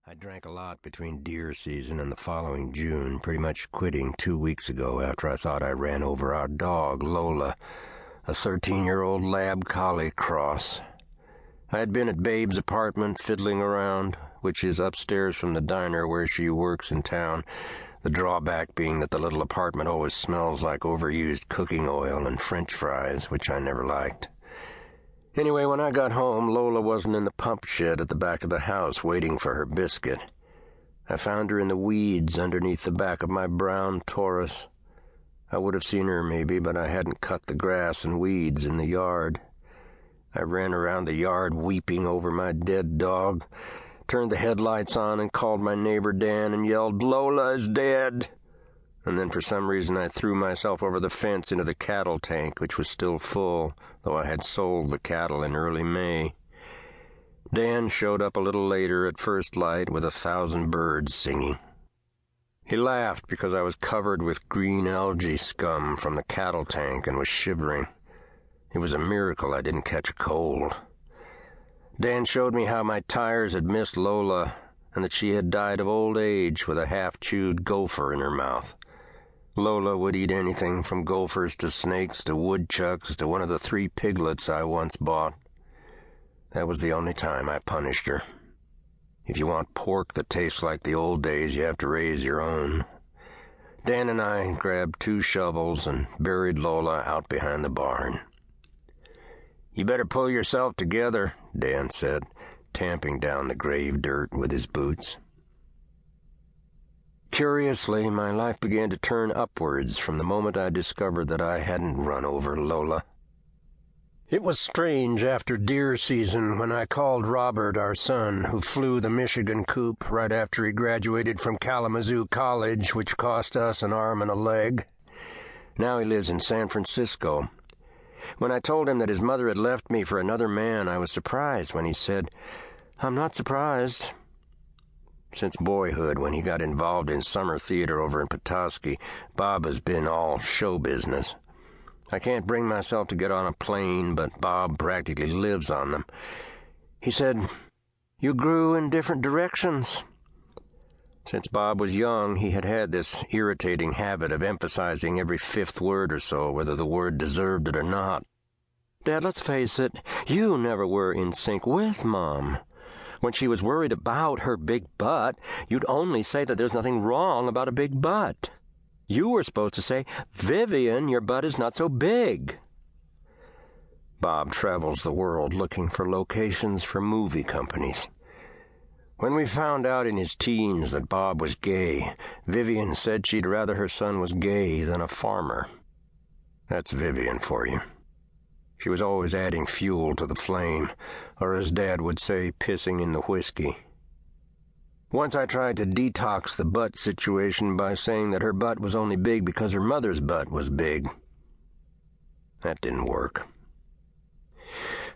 I drank a lot between deer season and the following June, pretty much quitting 2 weeks ago after I thought I ran over our dog, Lola, a 13-year-old lab collie cross. I had been at Babe's apartment fiddling around, which is upstairs from the diner where she works in town, the drawback being that the little apartment always smells like overused cooking oil and French fries, which I never liked. Anyway, when I got home, Lola wasn't in the pump shed at the back of the house waiting for her biscuit. I found her in the weeds underneath the back of my brown Taurus. I would have seen her maybe, but I hadn't cut the grass and weeds in the yard. I ran around the yard weeping over my dead dog, turned the headlights on and called my neighbor Dan and yelled, "Lola is dead!" And then for some reason I threw myself over the fence into the cattle tank, which was still full, though I had sold the cattle in early May. Dan showed up a little later at first light with 1,000 birds singing. He laughed because I was covered with green algae scum from the cattle tank and was shivering. It was a miracle I didn't catch a cold. Dan showed me how my tires had missed Lola and that she had died of old age with a half-chewed gopher in her mouth. Lola would eat anything from gophers to snakes to woodchucks to one of the 3 piglets I once bought. That was the only time I punished her. If you want pork that tastes like the old days, you have to raise your own. Dan and I grabbed 2 shovels and buried Lola out behind the barn. "You better pull yourself together," Dan said, tamping down the grave dirt with his boots. Curiously, my life began to turn upwards from the moment I discovered that I hadn't run over Lola. It was strange after deer season when I called Robert, our son, who flew the Michigan coop right after he graduated from Kalamazoo College, which cost us an arm and a leg. Now he lives in San Francisco. When I told him that his mother had left me for another man, I was surprised when he said, "I'm not surprised." Since boyhood, when he got involved in summer theater over in Petoskey, Bob has been all show business. I can't bring myself to get on a plane, but Bob practically lives on them. He said, "You grew in different directions." Since Bob was young, he had this irritating habit of emphasizing every 5th word or so, whether the word deserved it or not. "Dad, let's face it, you never were in sync with Mom. When she was worried about her big butt, you'd only say that there's nothing wrong about a big butt. You were supposed to say, 'Vivian, your butt is not so big.'" Bob travels the world looking for locations for movie companies. When we found out in his teens that Bob was gay, Vivian said she'd rather her son was gay than a farmer. That's Vivian for you. She was always adding fuel to the flame, or as Dad would say, pissing in the whiskey. Once I tried to detox the butt situation by saying that her butt was only big because her mother's butt was big. That didn't work.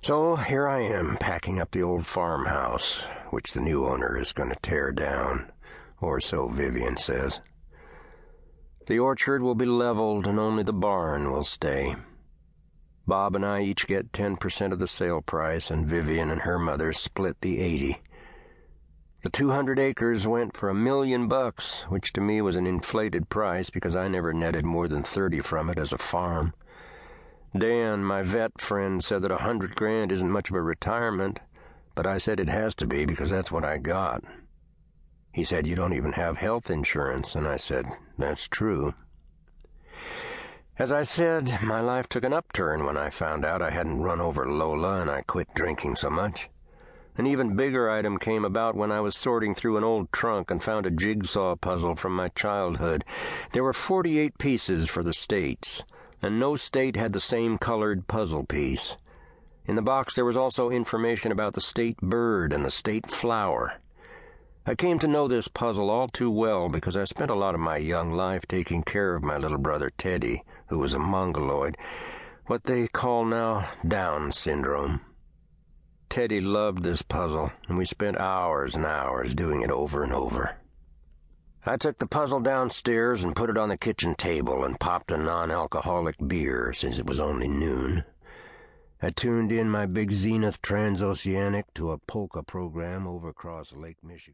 So here I am, packing up the old farmhouse, which the new owner is going to tear down, or so Vivian says. The orchard will be leveled and only the barn will stay. Bob and I each get 10% of the sale price, and Vivian and her mother split the 80. The 200 acres went for $1 million, which to me was an inflated price because I never netted more than 30 from it as a farm. Dan, my vet friend, said that $100,000 isn't much of a retirement, but I said it has to be because that's what I got. He said, "You don't even have health insurance," and I said, "That's true." As I said, my life took an upturn when I found out I hadn't run over Lola and I quit drinking so much. An even bigger item came about when I was sorting through an old trunk and found a jigsaw puzzle from my childhood. There were 48 pieces for the states, and no state had the same colored puzzle piece. In the box there was also information about the state bird and the state flower. I came to know this puzzle all too well because I spent a lot of my young life taking care of my little brother Teddy, who was a mongoloid, what they call now Down syndrome. Teddy loved this puzzle, and we spent hours and hours doing it over and over. I took the puzzle downstairs and put it on the kitchen table and popped a non-alcoholic beer since it was only noon. I tuned in my big Zenith transoceanic to a polka program over across Lake Michigan.